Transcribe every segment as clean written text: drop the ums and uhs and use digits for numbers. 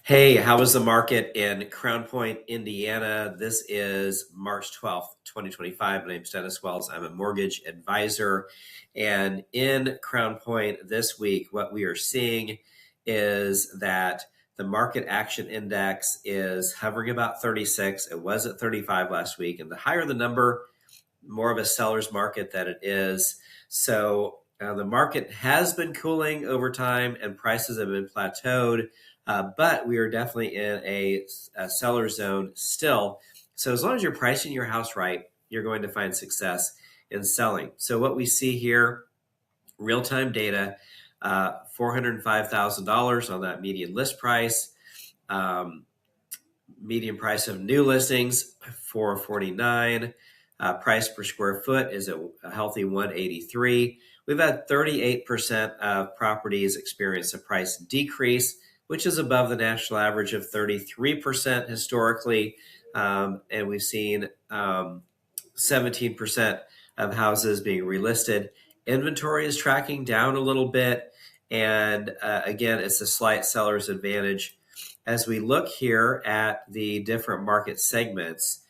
Hey, how was the market in Crown Point, Indiana? This is March 12th, 2025. My name is Dennis Wells. I'm a mortgage advisor. And in Crown Point this week, what we are seeing is that the market action index is hovering about 36. It was at 35 last week. And the higher the number, more of a seller's market that it is. So the market has been cooling over time and prices have been plateaued, but we are definitely in a seller zone still. So as long as you're pricing your house right, you're going to find success in selling. So what we see here, real-time data, $405,000 on that median list price. Median price of new listings, $449. Price per square foot is a healthy $183. We've had 38% of properties experience a price decrease, which is above the national average of 33% historically. And we've seen 17% of houses being relisted. Inventory is tracking down a little bit. And again, it's a slight seller's advantage. As we look here at the different market segments,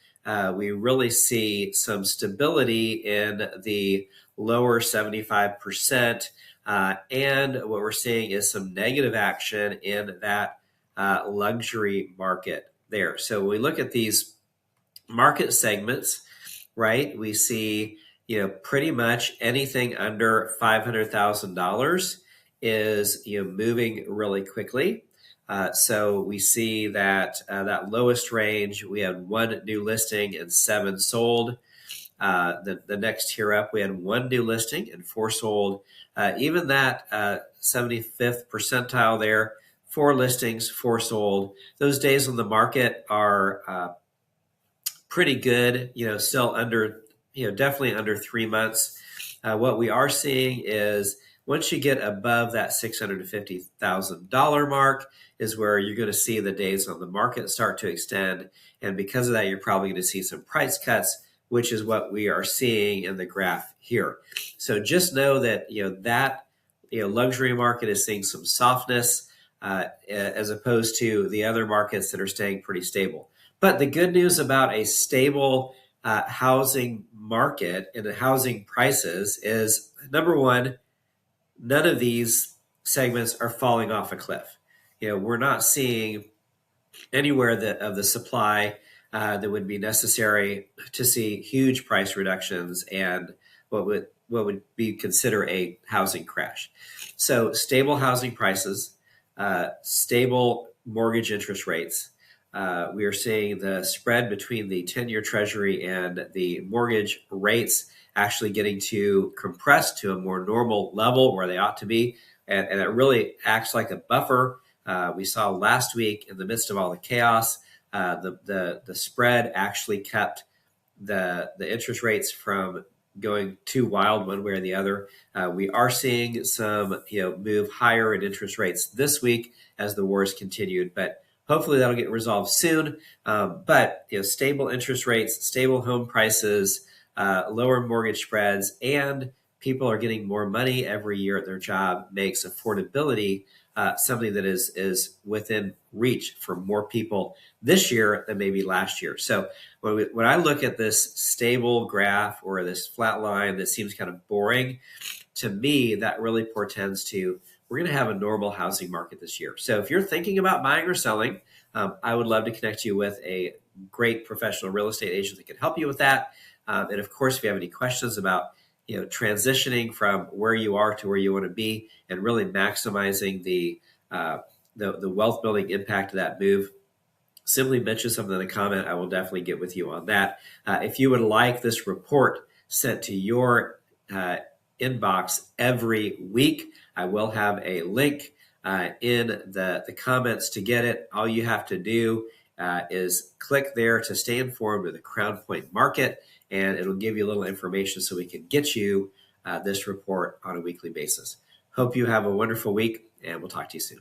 we really see some stability in the lower 75%. And what we're seeing is some negative action in that luxury market there. So when we look at these market segments, right, we see, pretty much anything under $500,000 is, moving really quickly. So we see that that lowest range, we had one new listing and 7 sold. The next tier up, we had one new listing and 4 sold. Even that 75th percentile there, 4 listings, 4 sold. Those days on the market are pretty good, still under, definitely under 3 months. What we are seeing is once you get above that $650,000 mark is where you're going to see the days on the market start to extend. And because of that, you're probably going to see some price cuts, which is what we are seeing in the graph here. So just know that, luxury market is seeing some softness as opposed to the other markets that are staying pretty stable. But the good news about a stable housing market and the housing prices is, number one, none of these segments are falling off a cliff. We're not seeing anywhere of the supply that would be necessary to see huge price reductions and what would be considered a housing crash. So stable housing prices, stable mortgage interest rates. We are seeing the spread between the 10-year Treasury and the mortgage rates actually getting to compress to a more normal level where they ought to be. And it really acts like a buffer. We saw last week in the midst of all the chaos, the spread actually kept the interest rates from going too wild one way or the other. We are seeing some move higher in interest rates this week as the wars continued, but hopefully that'll get resolved soon. But stable interest rates, stable home prices, lower mortgage spreads, and people are getting more money every year at their job makes affordability something that is within reach for more people this year than maybe last year. So when I look at this stable graph or this flat line that seems kind of boring, to me, that really portends to we're going to have a normal housing market this year. So if you're thinking about buying or selling, I would love to connect you with a great professional real estate agent that can help you with that. And of course, if you have any questions about transitioning from where you are to where you want to be and really maximizing the wealth building impact of that move, simply mention something in the comment. I will definitely get with you on that. If you would like this report sent to your inbox every week, I will have a link in the comments to get it. All you have to do is click there to stay informed of the Crown Point market, and it'll give you a little information so we can get you this report on a weekly basis. Hope you have a wonderful week, and we'll talk to you soon.